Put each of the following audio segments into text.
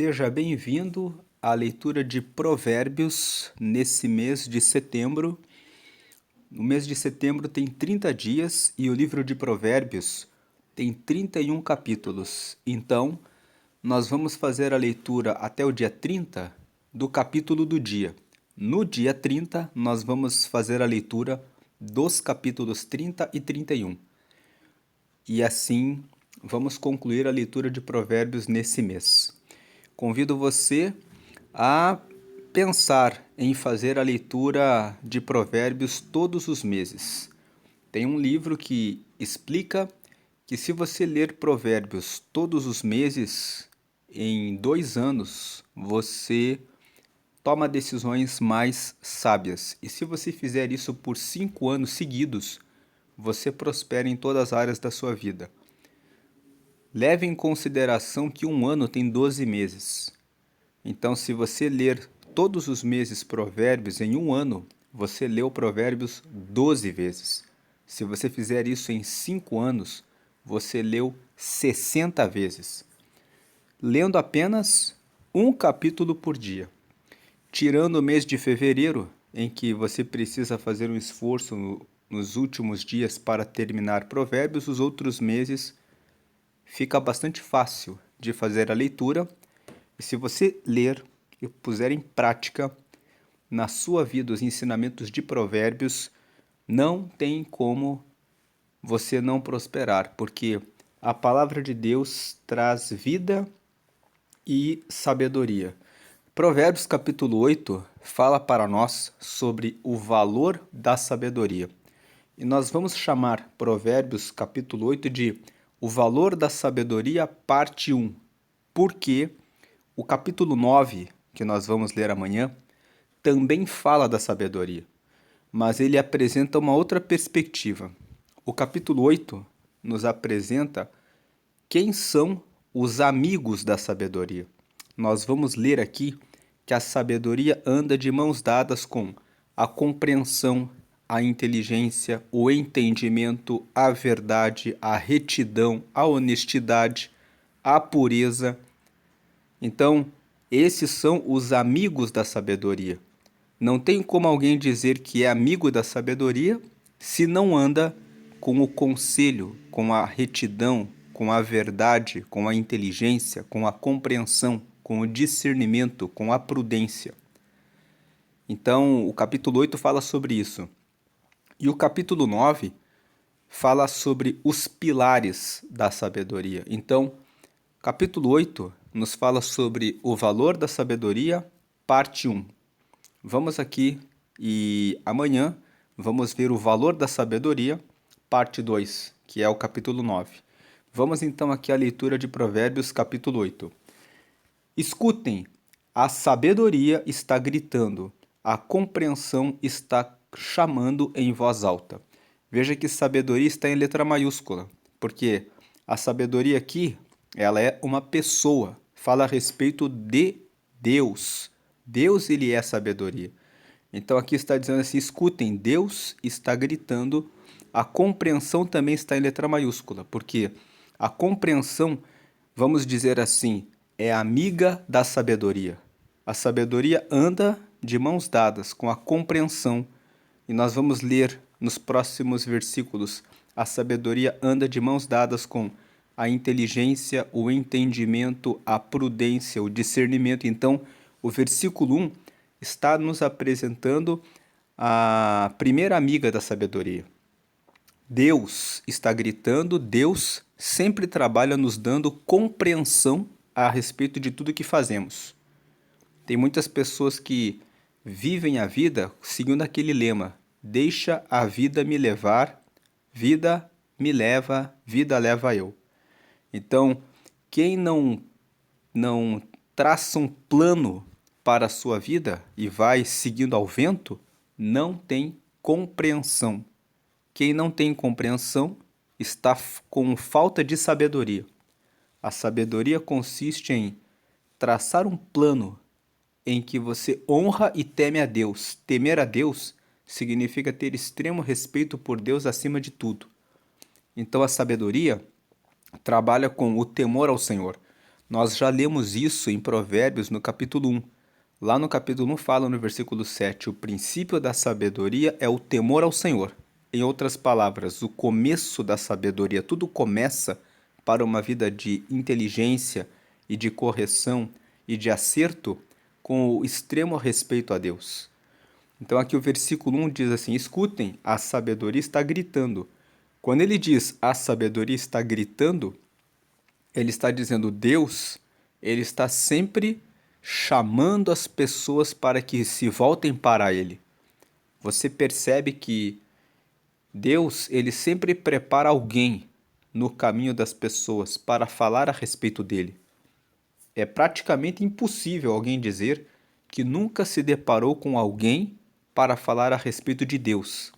Seja bem-vindo à leitura de Provérbios nesse mês de setembro. O mês de setembro tem 30 dias e o livro de Provérbios tem 31 capítulos. Então, nós vamos fazer a leitura até o dia 30 do capítulo do dia. No dia 30, nós vamos fazer a leitura dos capítulos 30 e 31. E assim, vamos concluir a leitura de Provérbios nesse mês. Convido você a pensar em fazer a leitura de Provérbios todos os meses. Tem um livro que explica que se você ler Provérbios todos os meses, em 2 anos, você toma decisões mais sábias. E se você fizer isso por 5 anos seguidos, você prospera em todas as áreas da sua vida. Leve em consideração que um ano tem 12 meses. Então, se você ler todos os meses Provérbios em um ano, você leu Provérbios 12 vezes. Se você fizer isso em 5 anos, você leu 60 vezes. Lendo apenas um capítulo por dia. Tirando o mês de fevereiro, em que você precisa fazer um esforço nos últimos dias para terminar Provérbios, os outros meses fica bastante fácil de fazer a leitura. E se você ler e puser em prática na sua vida os ensinamentos de Provérbios, não tem como você não prosperar, porque a palavra de Deus traz vida e sabedoria. Provérbios capítulo 8 fala para nós sobre o valor da sabedoria. E nós vamos chamar Provérbios capítulo 8 de o valor da sabedoria parte 1, porque o capítulo 9, que nós vamos ler amanhã, também fala da sabedoria, mas ele apresenta uma outra perspectiva. O capítulo 8 nos apresenta quem são os amigos da sabedoria. Nós vamos ler aqui que a sabedoria anda de mãos dadas com a compreensão, a inteligência, o entendimento, a verdade, a retidão, a honestidade, a pureza. Então, esses são os amigos da sabedoria. Não tem como alguém dizer que é amigo da sabedoria se não anda com o conselho, com a retidão, com a verdade, com a inteligência, com a compreensão, com o discernimento, com a prudência. Então, o capítulo 8 fala sobre isso. E o capítulo 9 fala sobre os pilares da sabedoria. Então, capítulo 8 nos fala sobre o valor da sabedoria, parte 1. Vamos aqui e amanhã vamos ver o valor da sabedoria, parte 2, que é o capítulo 9. Vamos então aqui à leitura de Provérbios, capítulo 8. Escutem, a sabedoria está gritando, a compreensão está chamando em voz alta. Veja que sabedoria está em letra maiúscula, porque a sabedoria aqui, ela é uma pessoa, fala a respeito de Deus. Deus, ele é sabedoria. Então aqui está dizendo assim, escutem, Deus está gritando, a compreensão também está em letra maiúscula, porque a compreensão, vamos dizer assim, é amiga da sabedoria. A sabedoria anda de mãos dadas com a compreensão, e nós vamos ler nos próximos versículos, a sabedoria anda de mãos dadas com a inteligência, o entendimento, a prudência, o discernimento. Então, o versículo 1 está nos apresentando a primeira amiga da sabedoria. Deus está gritando, Deus sempre trabalha nos dando compreensão a respeito de tudo que fazemos. Tem muitas pessoas que vivem a vida seguindo aquele lema: deixa a vida me levar, vida me leva, vida leva eu. Então, quem não traça um plano para a sua vida e vai seguindo ao vento, não tem compreensão. Quem não tem compreensão está com falta de sabedoria. A sabedoria consiste em traçar um plano em que você honra e teme a Deus. Temer a Deus significa ter extremo respeito por Deus acima de tudo. Então a sabedoria trabalha com o temor ao Senhor. Nós já lemos isso em Provérbios no capítulo 1. Lá no capítulo 1 fala no versículo 7, o princípio da sabedoria é o temor ao Senhor. Em outras palavras, o começo da sabedoria, tudo começa para uma vida de inteligência e de correção e de acerto com o extremo respeito a Deus. Então aqui o versículo 1 diz assim, escutem, a sabedoria está gritando. Quando ele diz a sabedoria está gritando, ele está dizendo Deus, ele está sempre chamando as pessoas para que se voltem para ele. Você percebe que Deus, ele sempre prepara alguém no caminho das pessoas para falar a respeito dele. É praticamente impossível alguém dizer que nunca se deparou com alguém para falar a respeito de Deus.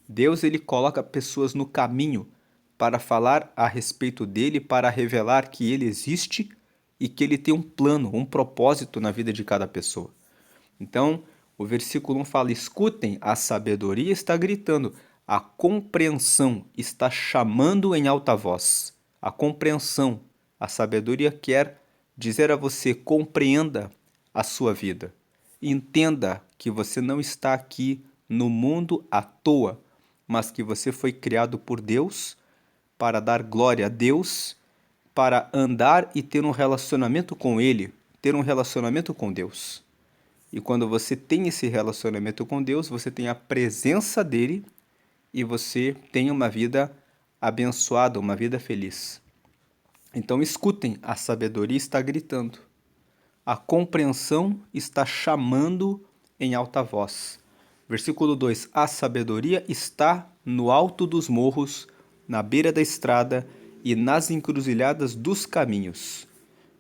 Deus, ele coloca pessoas no caminho para falar a respeito dele, para revelar que ele existe e que ele tem um plano, um propósito na vida de cada pessoa. Então, o versículo 1 fala: escutem, a sabedoria está gritando, a compreensão está chamando em alta voz. A compreensão, a sabedoria quer dizer a você: compreenda a sua vida. Entenda que você não está aqui no mundo à toa, mas que você foi criado por Deus para dar glória a Deus, para andar e ter um relacionamento com Ele, ter um relacionamento com Deus. E quando você tem esse relacionamento com Deus, você tem a presença dele e você tem uma vida abençoada, uma vida feliz. Então escutem, a sabedoria está gritando. A compreensão está chamando em alta voz. Versículo 2: a sabedoria está no alto dos morros, na beira da estrada e nas encruzilhadas dos caminhos.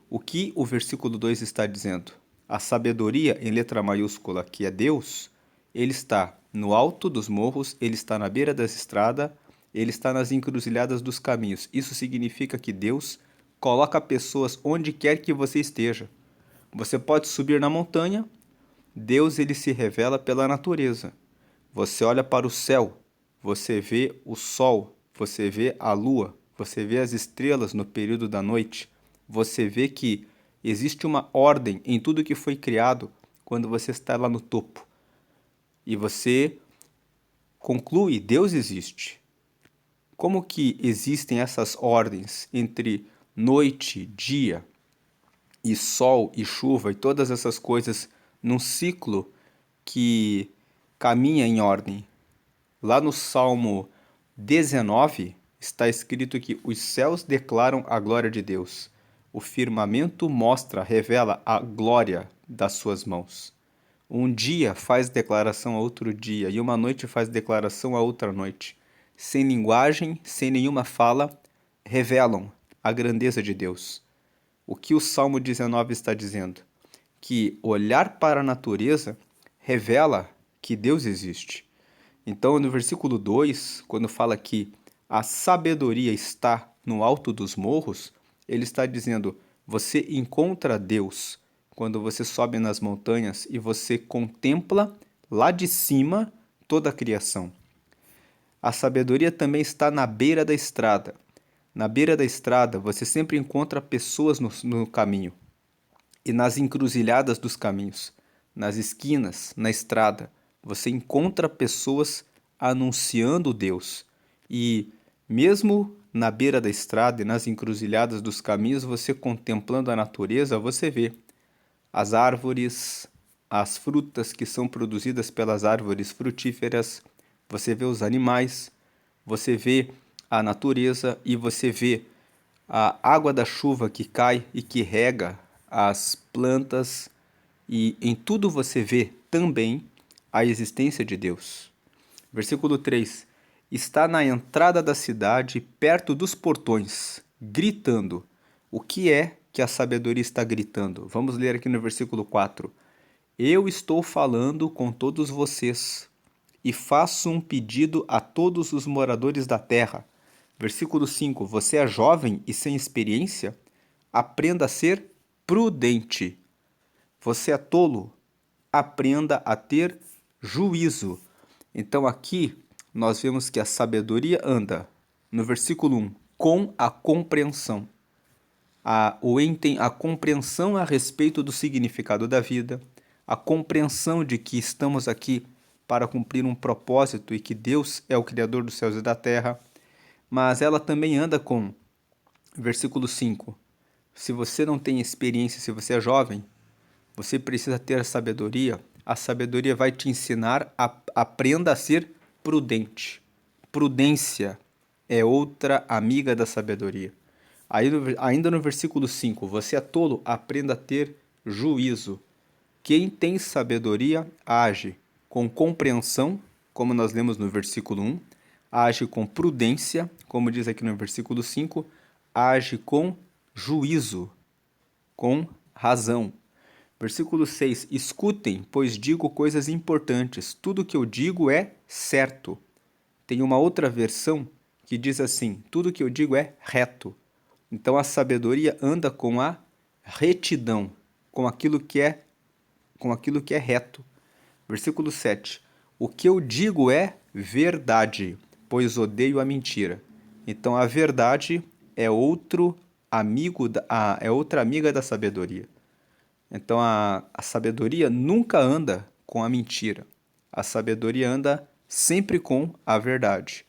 O que o versículo 2 está dizendo? A sabedoria, em letra maiúscula, que é Deus, ele está no alto dos morros, ele está na beira das estradas, ele está nas encruzilhadas dos caminhos. Isso significa que Deus coloca pessoas onde quer que você esteja. Você pode subir na montanha, Deus ele se revela pela natureza. Você olha para o céu, você vê o sol, você vê a lua, você vê as estrelas no período da noite. Você vê que existe uma ordem em tudo que foi criado quando você está lá no topo. E você conclui, Deus existe. Como que existem essas ordens entre noite, dia, e sol e chuva e todas essas coisas num ciclo que caminha em ordem? Lá no Salmo 19 está escrito que os céus declaram a glória de Deus. O firmamento mostra, revela a glória das suas mãos. Um dia faz declaração a outro dia, e uma noite faz declaração a outra noite. Sem linguagem, sem nenhuma fala, revelam a grandeza de Deus. O que o Salmo 19 está dizendo? Que olhar para a natureza revela que Deus existe. Então, no versículo 2, quando fala que a sabedoria está no alto dos morros, ele está dizendo, você encontra Deus quando você sobe nas montanhas e você contempla lá de cima toda a criação. A sabedoria também está na beira da estrada. Na beira da estrada, você sempre encontra pessoas no caminho e nas encruzilhadas dos caminhos, nas esquinas, na estrada. Você encontra pessoas anunciando Deus. E mesmo na beira da estrada e nas encruzilhadas dos caminhos, você contemplando a natureza, você vê as árvores, as frutas que são produzidas pelas árvores frutíferas, você vê os animais, você vê a natureza e você vê a água da chuva que cai e que rega as plantas, e em tudo você vê também a existência de Deus. Versículo 3: está na entrada da cidade, perto dos portões, gritando. O que é que a sabedoria está gritando? Vamos ler aqui no versículo 4. Eu estou falando com todos vocês e faço um pedido a todos os moradores da terra. Versículo 5. Você é jovem e sem experiência? Aprenda a ser prudente. Você é tolo? Aprenda a ter juízo. Então aqui nós vemos que a sabedoria anda, no versículo 1, com a compreensão. a compreensão a respeito do significado da vida, a compreensão de que estamos aqui para cumprir um propósito e que Deus é o Criador dos céus e da terra. Mas ela também anda com, versículo 5, se você não tem experiência, se você é jovem, você precisa ter a sabedoria vai te ensinar, aprenda a ser prudente. Prudência é outra amiga da sabedoria. Ainda no versículo 5, você é tolo, aprenda a ter juízo. Quem tem sabedoria age com compreensão, como nós lemos no versículo 1, age com prudência, como diz aqui no versículo 5, age com juízo, com razão. Versículo 6, escutem, pois digo coisas importantes, tudo que eu digo é certo. Tem uma outra versão que diz assim, tudo que eu digo é reto. Então a sabedoria anda com a retidão, com aquilo que é reto. Versículo 7. O que eu digo é verdade, pois odeio a mentira. Então a verdade é outra amiga da sabedoria. Então a sabedoria nunca anda com a mentira. A sabedoria anda sempre com a verdade.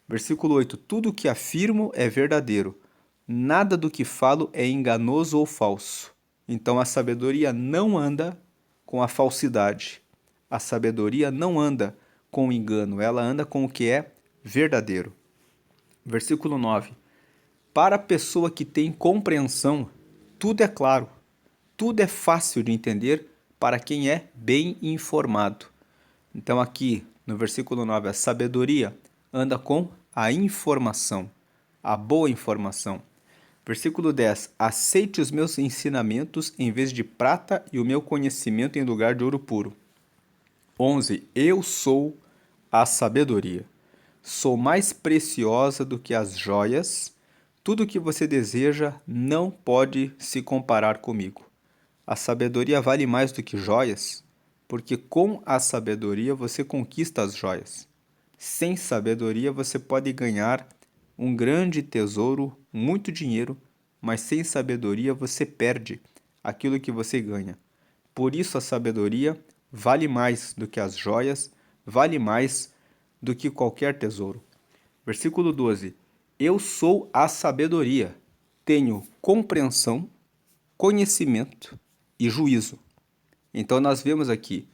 Versículo 8. Tudo o que afirmo é verdadeiro. Nada do que falo é enganoso ou falso. Então a sabedoria não anda com a falsidade. A sabedoria não anda com o engano, ela anda com o que é verdadeiro. Versículo 9. Para a pessoa que tem compreensão, tudo é claro, tudo é fácil de entender para quem é bem informado. Então aqui no versículo 9, a sabedoria anda com a informação, a boa informação. Versículo 10. Aceite os meus ensinamentos em vez de prata e o meu conhecimento em lugar de ouro puro. 11. Eu sou a sabedoria. Sou mais preciosa do que as joias. Tudo que você deseja não pode se comparar comigo. A sabedoria vale mais do que joias, porque com a sabedoria você conquista as joias. Sem sabedoria você pode ganhar um grande tesouro, muito dinheiro, mas sem sabedoria você perde aquilo que você ganha. Por isso a sabedoria vale mais do que as joias, vale mais do que qualquer tesouro. Versículo 12. Eu sou a sabedoria, tenho compreensão, conhecimento e juízo. Então nós vemos aqui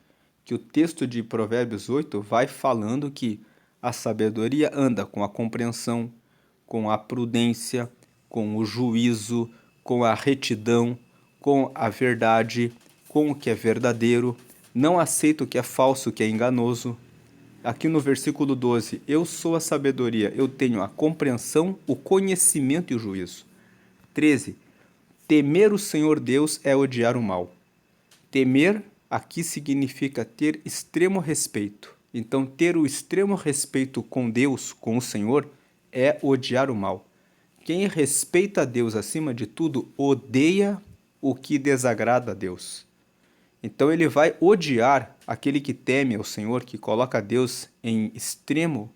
que o texto de Provérbios 8 vai falando que a sabedoria anda com a compreensão, com a prudência, com o juízo, com a retidão, com a verdade, com o que é verdadeiro, não aceita o que é falso, o que é enganoso. Aqui no versículo 12, eu sou a sabedoria, eu tenho a compreensão, o conhecimento e o juízo. 13, temer o Senhor Deus é odiar o mal. Temer aqui significa ter extremo respeito. Então, ter o extremo respeito com Deus, com o Senhor, é odiar o mal. Quem respeita a Deus acima de tudo, odeia o que desagrada a Deus. Então ele vai odiar aquele que teme ao Senhor, que coloca Deus em extremo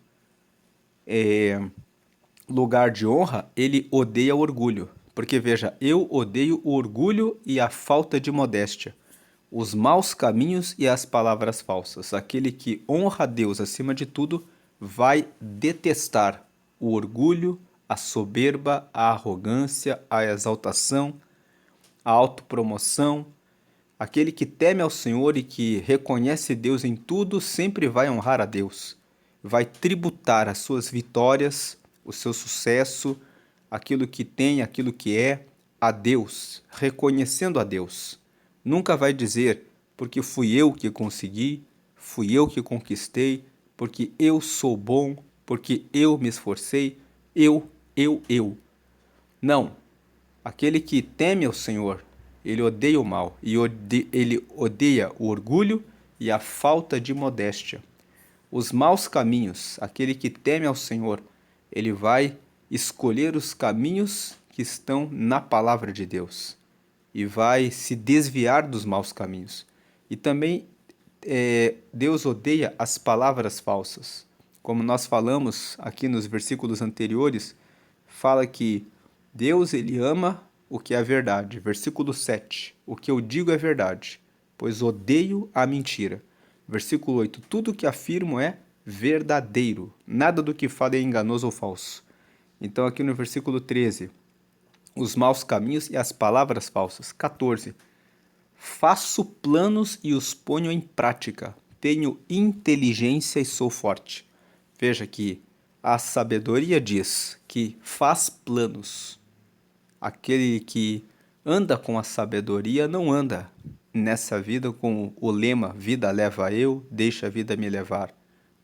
lugar de honra, ele odeia o orgulho. Porque veja, eu odeio o orgulho e a falta de modéstia, os maus caminhos e as palavras falsas. Aquele que honra a Deus acima de tudo vai detestar o orgulho, a soberba, a arrogância, a exaltação, a autopromoção. Aquele que teme ao Senhor e que reconhece Deus em tudo sempre vai honrar a Deus. Vai tributar as suas vitórias, o seu sucesso, aquilo que tem, aquilo que é, a Deus, reconhecendo a Deus. Nunca vai dizer, porque fui eu que consegui, fui eu que conquistei, porque eu sou bom, porque eu me esforcei, eu. Não. Aquele que teme ao Senhor, ele odeia o mal e ele odeia o orgulho e a falta de modéstia. Os maus caminhos, aquele que teme ao Senhor, ele vai escolher os caminhos que estão na palavra de Deus e vai se desviar dos maus caminhos. E também Deus odeia as palavras falsas. Como nós falamos aqui nos versículos anteriores, fala que Deus ele ama o que é a verdade. Versículo 7. O que eu digo é verdade, pois odeio a mentira. Versículo 8. Tudo o que afirmo é verdadeiro. Nada do que falo é enganoso ou falso. Então aqui no versículo 13. Os maus caminhos e as palavras falsas. 14. Faço planos e os ponho em prática. Tenho inteligência e sou forte. Veja que a sabedoria diz que faz planos. Aquele que anda com a sabedoria não anda nessa vida com o lema vida leva eu, deixa a vida me levar.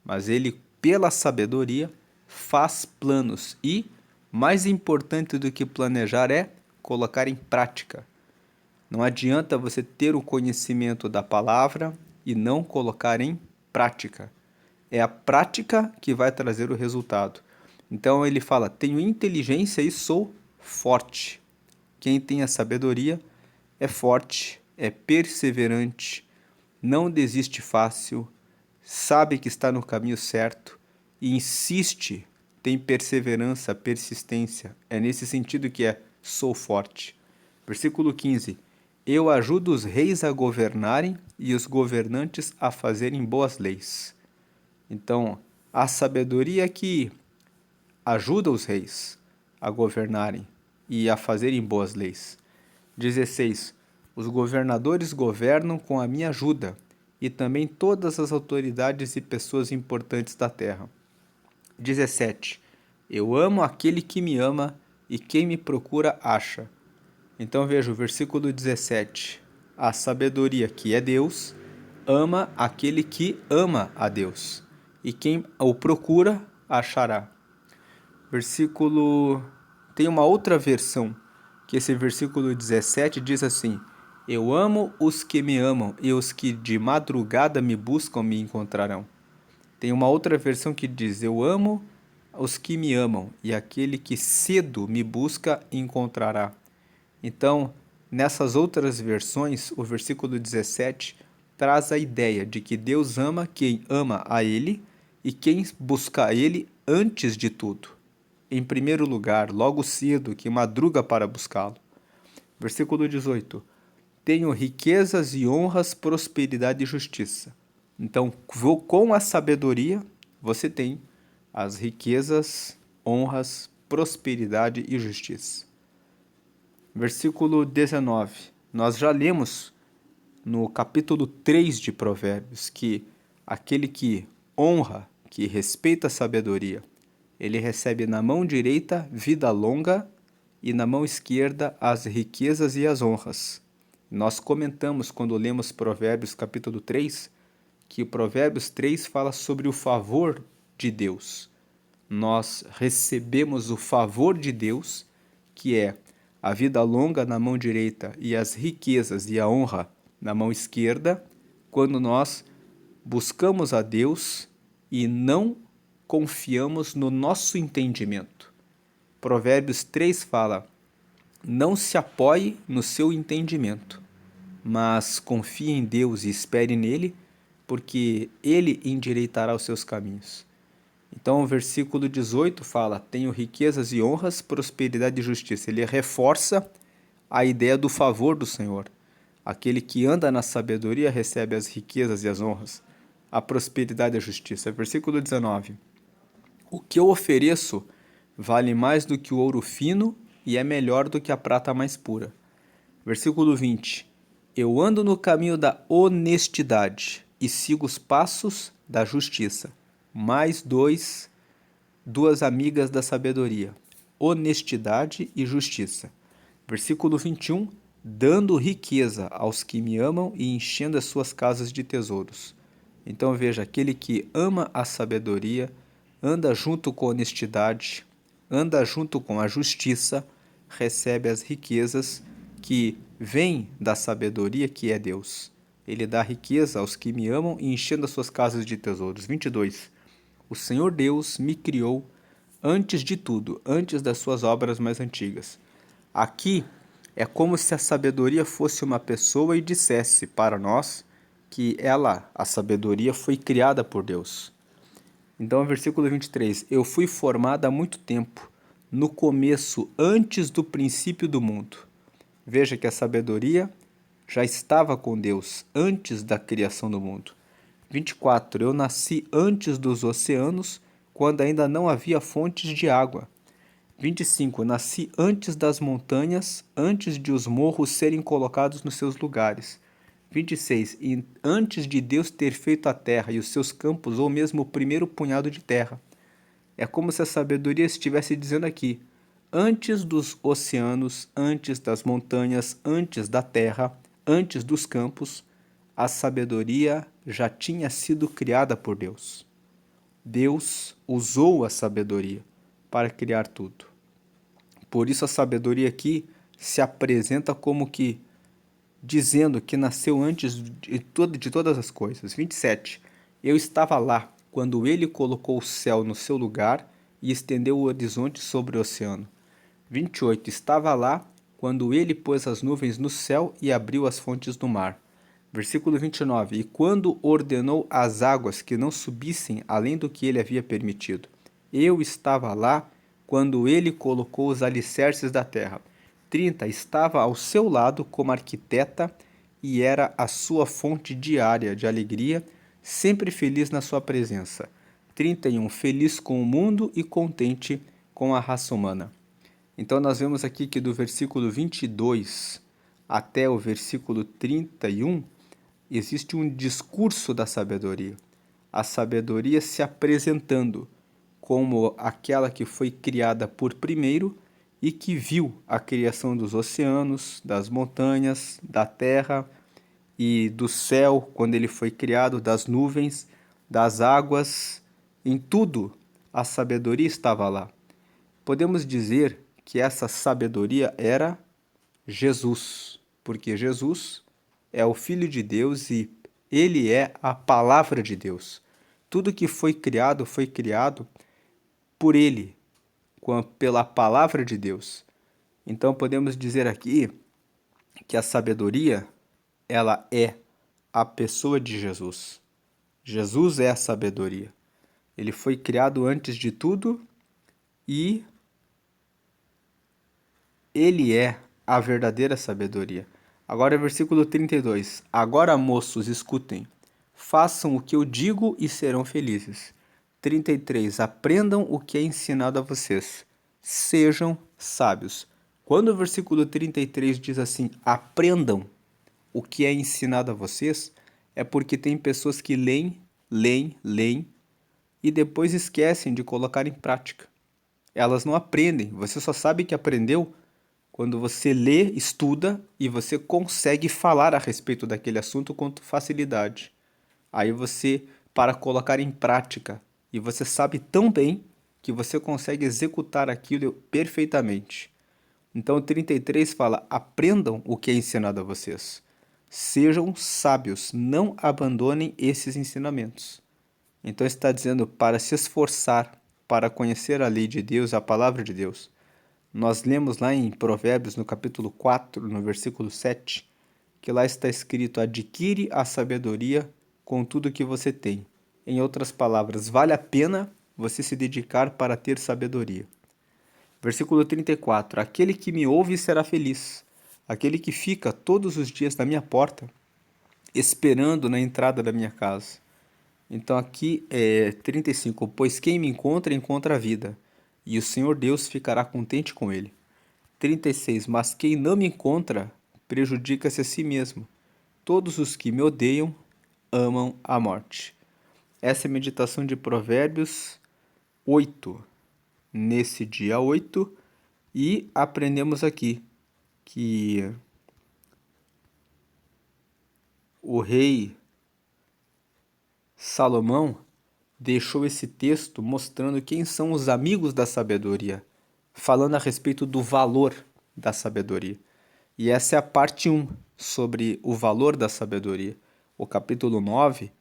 Mas ele, pela sabedoria, faz planos e, mais importante do que planejar é colocar em prática. Não adianta você ter o conhecimento da palavra e não colocar em prática. É a prática que vai trazer o resultado. Então ele fala: tenho inteligência e sou forte. Quem tem a sabedoria é forte, é perseverante, não desiste fácil, sabe que está no caminho certo e insiste, tem perseverança, persistência. É nesse sentido que é sou forte. Versículo 15. Eu ajudo os reis a governarem e os governantes a fazerem boas leis. Então, a sabedoria que ajuda os reis a governarem e a fazerem boas leis. 16. Os governadores governam com a minha ajuda e também todas as autoridades e pessoas importantes da terra. 17. Eu amo aquele que me ama e quem me procura acha. Então veja o versículo 17. A sabedoria, que é Deus, ama aquele que ama a Deus, e quem o procura achará. Versículo... Tem uma outra versão, que esse versículo 17 diz assim: eu amo os que me amam, e os que de madrugada me buscam me encontrarão. Tem uma outra versão que diz: eu amo os que me amam, e aquele que cedo me busca encontrará. Então, nessas outras versões, o versículo 17 traz a ideia de que Deus ama quem ama a Ele e quem busca a Ele antes de tudo. Em primeiro lugar, logo cedo, que madruga para buscá-lo. Versículo 18. Tenho riquezas e honras, prosperidade e justiça. Então, com a sabedoria, você tem as riquezas, honras, prosperidade e justiça. Versículo 19. Nós já lemos no capítulo 3 de Provérbios que aquele que honra, que respeita a sabedoria, ele recebe na mão direita vida longa e na mão esquerda as riquezas e as honras. Nós comentamos quando lemos Provérbios capítulo 3, que o Provérbios 3 fala sobre o favor de Deus. Nós recebemos o favor de Deus, que é a vida longa na mão direita e as riquezas e a honra na mão esquerda, quando nós buscamos a Deus e não confiamos no nosso entendimento. Provérbios 3 fala: não se apoie no seu entendimento, mas confie em Deus e espere nele, porque ele endireitará os seus caminhos. Então o versículo 18 fala: tenho riquezas e honras, prosperidade e justiça. Ele reforça a ideia do favor do Senhor. Aquele que anda na sabedoria recebe as riquezas e as honras, a prosperidade e a justiça. Versículo 19. O que eu ofereço vale mais do que o ouro fino e é melhor do que a prata mais pura. Versículo 20. Eu ando no caminho da honestidade e sigo os passos da justiça. Mais duas amigas da sabedoria, honestidade e justiça. Versículo 21, dando riqueza aos que me amam e enchendo as suas casas de tesouros. Então veja, aquele que ama a sabedoria, anda junto com a honestidade, anda junto com a justiça, recebe as riquezas que vêm da sabedoria que é Deus. Ele dá riqueza aos que me amam e enchendo as suas casas de tesouros. 22. O Senhor Deus me criou antes de tudo, antes das suas obras mais antigas. Aqui é como se a sabedoria fosse uma pessoa e dissesse para nós que ela, a sabedoria, foi criada por Deus. Então, versículo 23. Eu fui formada há muito tempo, no começo, antes do princípio do mundo. Veja que a sabedoria já estava com Deus antes da criação do mundo. 24. Eu nasci antes dos oceanos, quando ainda não havia fontes de água. 25. Nasci antes das montanhas, antes de os morros serem colocados nos seus lugares. 26. E antes de Deus ter feito a terra e os seus campos, ou mesmo o primeiro punhado de terra. É como se a sabedoria estivesse dizendo aqui: antes dos oceanos, antes das montanhas, antes da terra, antes dos campos, a sabedoria já tinha sido criada por Deus. Deus usou a sabedoria para criar tudo. Por isso a sabedoria aqui se apresenta como que dizendo que nasceu antes de todas as coisas. 27. Eu estava lá quando ele colocou o céu no seu lugar e estendeu o horizonte sobre o oceano. 28. Estava lá quando ele pôs as nuvens no céu e abriu as fontes do mar. Versículo 29. E quando ordenou as águas que não subissem além do que ele havia permitido. Eu estava lá quando ele colocou os alicerces da terra. 30. Estava ao seu lado como arquiteta e era a sua fonte diária de alegria, sempre feliz na sua presença. 31. Feliz com o mundo e contente com a raça humana. Então nós vemos aqui que do versículo 22 até o versículo 31 existe um discurso da sabedoria. A sabedoria se apresentando como aquela que foi criada por primeiro e que viu a criação dos oceanos, das montanhas, da terra e do céu quando ele foi criado, das nuvens, das águas, em tudo a sabedoria estava lá. Podemos dizer que essa sabedoria era Jesus, porque Jesus é o Filho de Deus e ele é a palavra de Deus. Tudo que foi criado por ele, pela palavra de Deus. Então podemos dizer aqui que a sabedoria, ela é a pessoa de Jesus. Jesus é a sabedoria. Ele foi criado antes de tudo e ele é a verdadeira sabedoria. Agora, versículo 32. Agora, moços, escutem. Façam o que eu digo e serão felizes. 33. Aprendam o que é ensinado a vocês. Sejam sábios. Quando o versículo 33 diz assim, aprendam o que é ensinado a vocês, é porque tem pessoas que leem e depois esquecem de colocar em prática. Elas não aprendem. Você só sabe que aprendeu quando você lê, estuda e você consegue falar a respeito daquele assunto com facilidade. Aí você, para colocar em prática, e você sabe tão bem que você consegue executar aquilo perfeitamente. Então o 33 fala: aprendam o que é ensinado a vocês. Sejam sábios, não abandonem esses ensinamentos. Então está dizendo para se esforçar, para conhecer a lei de Deus, a palavra de Deus. Nós lemos lá em Provérbios, no capítulo 4, no versículo 7, que lá está escrito: adquire a sabedoria com tudo que você tem. Em outras palavras, vale a pena você se dedicar para ter sabedoria. Versículo 34: aquele que me ouve será feliz, aquele que fica todos os dias na minha porta, esperando na entrada da minha casa. Então aqui é 35, pois quem me encontra, encontra a vida, e o Senhor Deus ficará contente com ele. 36, mas quem não me encontra, prejudica-se a si mesmo. Todos os que me odeiam, amam a morte. Essa é a meditação de Provérbios 8, nesse dia 8, e aprendemos aqui que o rei Salomão deixou esse texto mostrando quem são os amigos da sabedoria, falando a respeito do valor da sabedoria. E essa é a parte 1 sobre o valor da sabedoria. O capítulo 9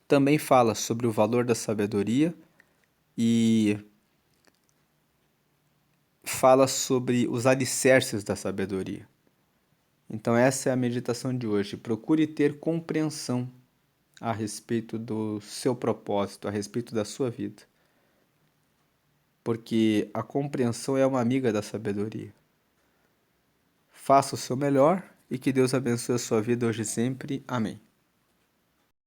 também fala sobre o valor da sabedoria e fala sobre os alicerces da sabedoria. Então essa é a meditação de hoje. Procure ter compreensão a respeito do seu propósito, a respeito da sua vida. Porque a compreensão é uma amiga da sabedoria. faça o seu melhor e que Deus abençoe a sua vida hoje e sempre. Amém.